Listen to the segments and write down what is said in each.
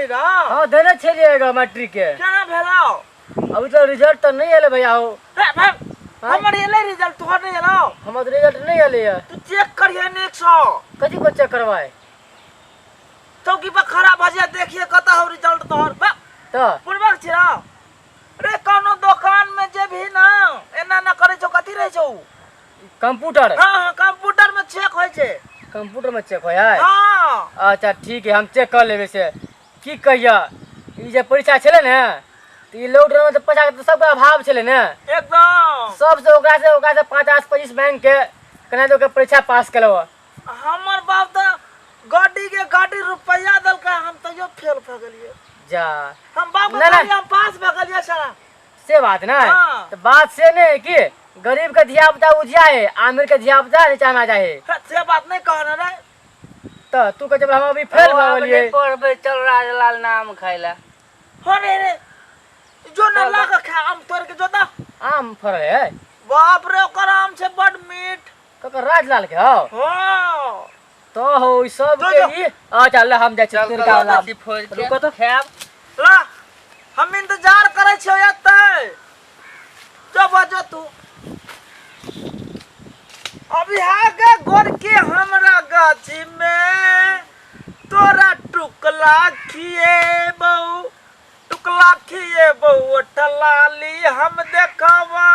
नहीं गा हां देने छलिएगा मैट्रिक के केना भेलाओ अभी तो रिजल्ट तो नहीं आले भैया हो हमर एले रिजल्ट तोहर नहीं आलो हमर रिजल्ट नहीं आले है तू चेक करिए ने 100 कथि को चेक करवाए चौकी पर खड़ा भजिया देखिए कत हो रिजल्ट तोहर तो पूर्वक छिरा रे कोनो दुकान में जे भी ना एना ना करे छौ कथि रह छौ कंप्यूटर हां कंप्यूटर में चेक होय छे कंप्यूटर में चेक होय है हां अच्छा ठीक है हम चेक कर लेबे से की कहिया ई जे परीक्षा छले ने तो ई लॉकडाउन में तो पैसा के सब अभाव छले ने एकदम सब से ओकरा से 50-25 बैंक के कने तो के परीक्षा पास केलो हमर बाप तो गाड़ी रुपया दल का हम तो जो फेल भ गेलिए जा हम बाप ना, ना। हम पास भ गेलिए सारा से बात ना हाँ। तो बात से ने कि गरीब का धिया पुता उजिया है आमिर का धिया पुता नीचा ना जाए से बात नहीं कहना रे तो तू कह जब हम अभी फेल भ गेलिए पढ़बे चल राजलाल नाम खाइला हो रे जो न लाग खा आम तोड़ के जोता आम फरल है बाप रे ओकर आम छे बड़ मीठ ककर राजलाल के हो हां तो हो ई सब जो, के जो। ई आ चल हम जाय छी चल तिरका वाला रुको तो खाब ला हम इंतजार करे छियो एते जो बजो तू अभी आगे गोर के हमरा गाछी में तोरा टुकला खिए बहु टलाली हम देखाबो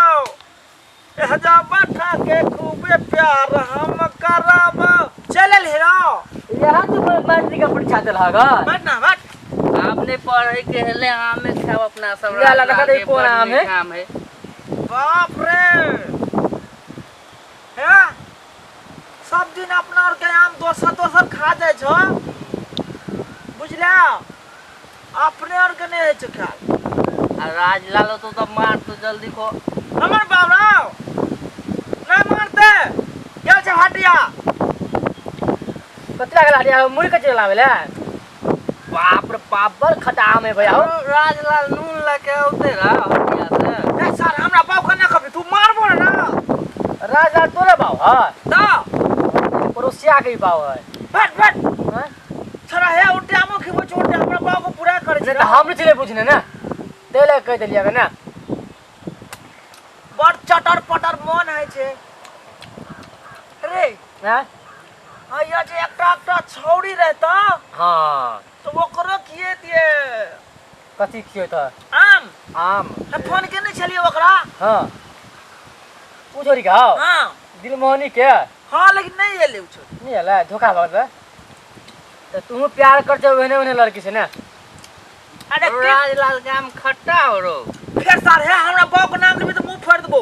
एहजा बैठा के खूबे प्यार हम कराबो चलल हीरो यहां तो मैट्रिक का परीक्षा चल हागा बैठ ना बैठ आपने पढ़े के हेले आम में खाओ अपना सब या लगा दे कौन आम है आम है बाप रे है सब दिन अपना और के आम दोसर खा जाए छो बुझला अपने और के नहीं है छो ख्याल राजलाल तो मार तो जल्दी को हमर बाबा नहीं मारते क्या छे हटिया कतला गला दिया मुई के चलावेला बाप रे पापर खटा आम है भैया हो राजलाल नून लगे उते हटिया से ए सर हमरा बाप का ना खबे तू मारबो ना राजा तोरे बाव है दा पड़ोसिया के बाव है बैठ हैं? छरा है उठे आमो खिबो छोड़ दे हमरा बाप को पूरा करे जे छे तो हम चले पूछने ना तेले कह दिलिया के ना बड़ चटर पटर मन है छे रे हैं आया जे एकटा छौड़ी रहता हां तो वो करो किए दिए कथि कियो त आम आम हम फोन के नहीं छलिए ओकरा हां पूछोरी का हो हां दिलमोहनी के हां लेकिन नहीं एले उछो नहीं हला धोखा भर तो तू प्यार कर छे ओने ओने लड़की से ना अरे राजलाल के आम खट्टा हो रो फिर सार है हमरा बाप के नाम लेबे तो मुंह फाड़ देबो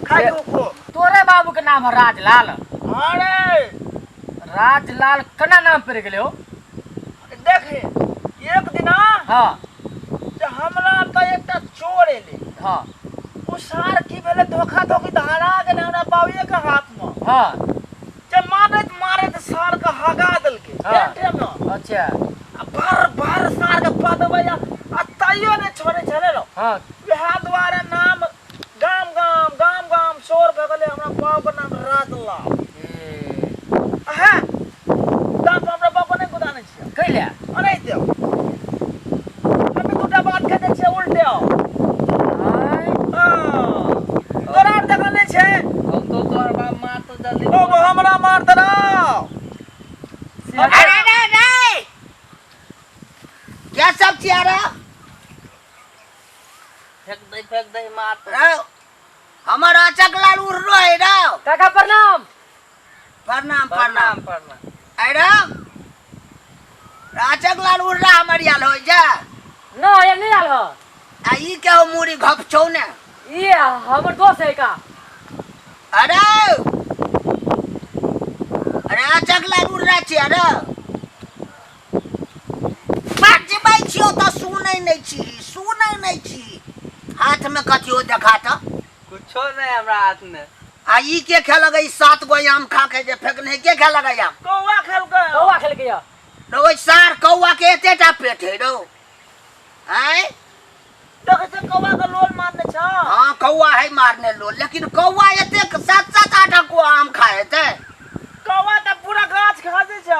खाई को तोरे बाबू के नाम है राजलाल अरे राजलाल कना नाम पर गेले हो देख एक दिन हां जे हमरा का एकटा चोर एले हां उ सार की भेले धोखा धोखी धारा गेले हमरा बाबूए के हाथ में हां जे मारत सार के हगा देल के हाँ। पेटे में अच्छा बार सार के पदबैया आ तइयो ने छोड़े छले रो हां वह द्वारा नाम गाम शोर भगले हमरा बाप के नाम राजलाल है दाम हमरा बाप ने गुदाने छिए कैले अरे दे हमें दूटा बात कहते छे उल्टे हो हां तोरा देखले छे अब तो तोर बाप मार तो जल्दी ओ हमरा मार दरा अरे नहीं क्या सब चियारा फेंक दे मार तो हमारा चकलाल उड़ रो है रो काका प्रणाम प्रणाम अरे राचकलाल उड़ रहा हमारी हाल हो जा ना ये नहीं आल हो आ ई क्या हो मुड़ी घप छौ ने ये हमर दोस्त है का अरे राचकलाल उड़ रहा छी अरे बात बाई छियो त सुनै नहीं छी हाथ में कथियो देखा त कुछो नहीं हमरा हाथ में आ ई के खेल गई 7 गो आम खा के जे फेंकने के खेल गई आम कौवा खेल गया रो सार कौवा के एतेटा पेट है रो हैं देखे से कौवा का लोल मारने छ हां कौवा है मारने लोल लेकिन कौवा एते 7-8 को आम खाए थे कौवा त पूरा गाछ खा दे छ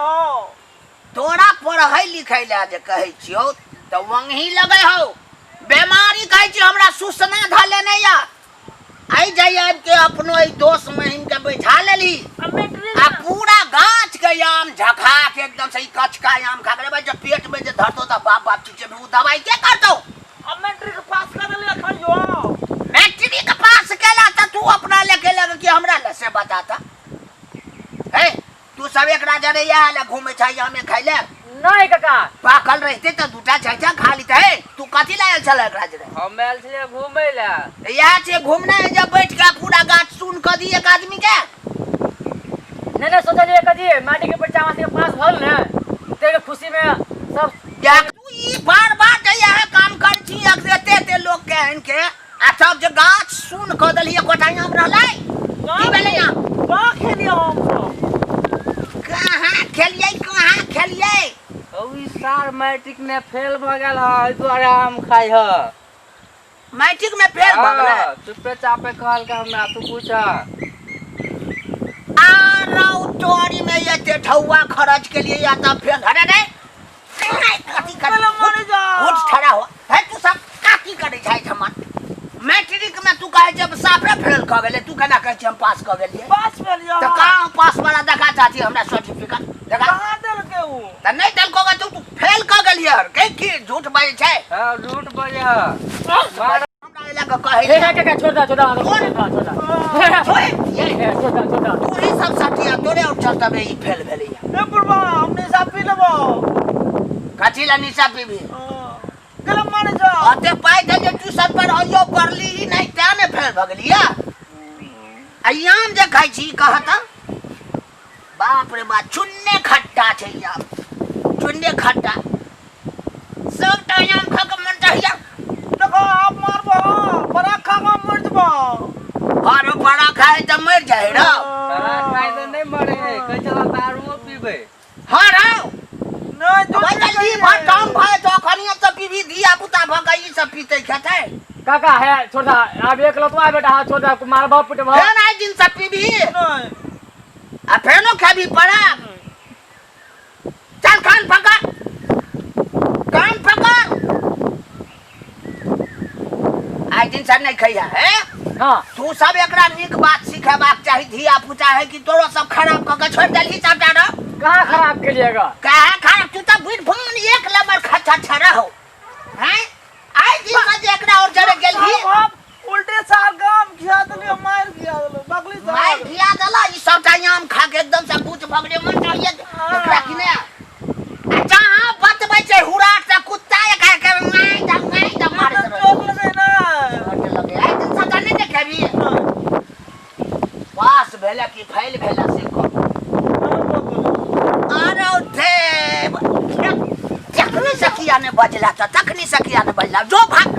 तोरा पर है पढ़ै लिखै लए जे कहै छियौ तऽ वही लगे हो बीमारी कहै छी हमरा सुसना धले नहीं या आई जाई आब के अपनो ई दोस्त महिम के बैठा लेली आ पूरा गाछ के आम झखा के एकदम सही कचका आम खा के भाई जब पेट में जे धरतो त बाप बाप चीज में दवाई के करतो अब मैट्रिक पास कर ले खइयो मैट्रिक पास केला त तू अपना लेके लग कि हमरा ले से बताता हे तू सब एक राजा रे या ले घूमे छै हमें खाइ ले नहीं काका पाकल रहते तो दूटा चाचा खा लीते है तू कथी लायल छल एक राज रे हम आयल छलियै घूमै लए या से घूमना है जब बैठ के पूरा गाछ सुन क दी एक आदमी के नहीं सोचलिए कदी माटी के परीक्षा में पास भल ने ते के खुशी में सब या तू ई बार बार जइया है काम कर छी अगते ते लोग के हन के आ सब जे गाछ सुन क दलिए कोठाई हम रहलै की भेलै या का खेलियो हम कहाँ खेलिए ई सार मैट्रिक में फेल भ गेल ह एहि दुआरे आम खाइ ह मैट्रिक में फेल भ गेलै चुपे चापे कहल के हमरा तू पूछ आ रौ चोरी में ये ते ठौआ खर्च के लिए या त फेल अरे रे कथी कर चलो मारे जा उठ खड़ा हो है तू सब काकी करे छै हमन मैट्रिक में तू कहे जब साफे फेल क गेले तू केना कहे हम पास क गेलिए पास भेलियो त कहां पास वाला देखा चाची हमरा सर्टिफिकेट देखा कहां देल के उ त नहीं देल को तू फेल क गेलिए के की झूठ बाजै छै हां झूठ बजे ह मार हमरा एला के कहे हे काका छोड़ दा छोड़ छोड़ तू ही सब सटिया तोरे उठल तबे ई फेल भेलिए ए बुढ़वा हमने सब पी लेबो कथी ला निशा पीबी गलम मारे जा अते पाई दे जे ट्यूशन पर हइयो पढ़ली ही नहीं ताने फेल भ गेलिए आयाम जे खाइ छी कहता बाप रे बाप चुन्ने खट्टा छै यार चुन्ने खट्टा सब टाइम खा के मन चाहिए देखो आप मारबो बड़ा खावा मर जबो और बड़ा खाए त मर जाए रो खाइ त नहीं मरे है कह चला दारू पीबे हां रो नहीं तो भाई जल्दी भाई काम भाई तो खनिया त पीबी दिया पुता भ गई सब पीते खेते काका है छोड़ दा अब एक लतवा बेटा हाथ छोड़ दा मार बाप पिट भाई है ना दिन सब पीबी नहीं आ फेनो खाबी पड़ा चल कान पकड़ आई दिन से नहीं खैया है हां तू सब एकरा निक बात सिखेबाक चाही धिया पुता है कि तोरो सब खराब क के छोड़ देली सबटा रो कहां खराब केलिएगा कहा खराब तू त बुढ़ भून एक नंबर खच्चा छरा हो हैं आई दिन से एकरा और जड़े गेली उल्टे साल गाम खिया दलियो मार खिया दलो बगली से मार खिया दला ई सब आम खा के एकदम से पूछ भगले मन चाहिए एकरा कि ने जहां बतबै छै हुराट से कुत्ता एक के नहीं द मार चोट लगे ना लगे आई दिन से जाने ने कभी पास भेला कि फेल भेला से को अरे देव तखनी सकिया ने बजला त तखनी सकिया ने बजला जो भाग